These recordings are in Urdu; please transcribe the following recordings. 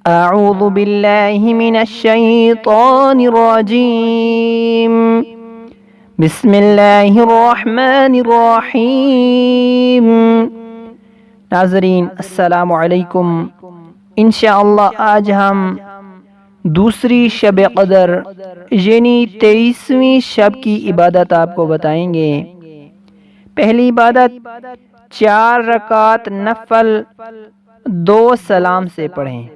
اعوذ باللہ من الشیطان الرجیم بسم اللہ الرحمن الرحیم۔ ناظرین السلام علیکم۔ انشاءاللہ آج ہم دوسری شب قدر یعنی 23ویں شب کی عبادت آپ کو بتائیں گے۔ پہلی عبادت 4 رکعت نفل 2 سلام سے پڑھیں۔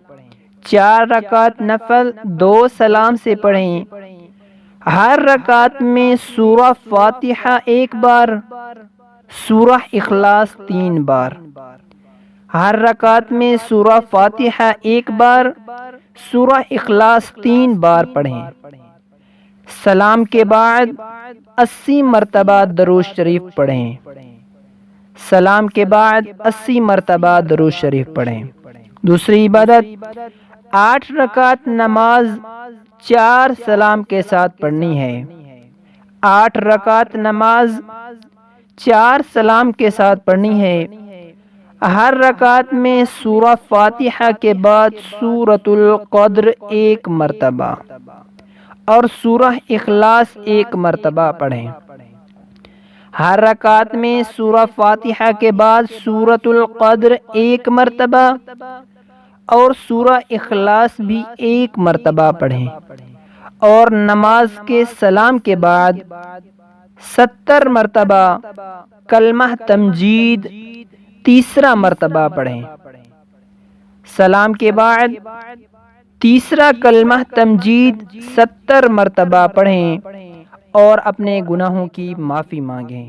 4 رکعت نفل 2 سلام سے پڑھیں۔ ہر رکعت میں سورہ فاتحہ 1 بار، سورہ اخلاص 3 بار۔ ہر رکعت میں سورہ فاتحہ 1 بار، سورہ اخلاص 3 بار پڑھیں۔ سلام کے بعد 80 مرتبہ درود شریف پڑھیں۔ سلام کے بعد 80 مرتبہ درود شریف پڑھیں۔ دوسری عبادت 8 رکعت نماز 4 سلام کے ساتھ پڑھنی ہے۔ 8 رکعت نماز 4 سلام کے ساتھ پڑھنی ہے۔ ہر رکعت میں سورہ فاتحہ کے بعد سورۃ القدر 1 مرتبہ اور سورہ اخلاص 1 مرتبہ پڑھیں۔ ہر رکعت میں سورہ فاتحہ کے بعد سورۃ القدر 1 مرتبہ اور سورہ اخلاص بھی 1 مرتبہ پڑھیں، اور نماز کے سلام کے بعد 70 مرتبہ کلمہ تمجید 3 مرتبہ پڑھیں۔ سلام کے بعد تیسرا کلمہ تمجید 70 مرتبہ پڑھیں اور اپنے گناہوں کی معافی مانگیں۔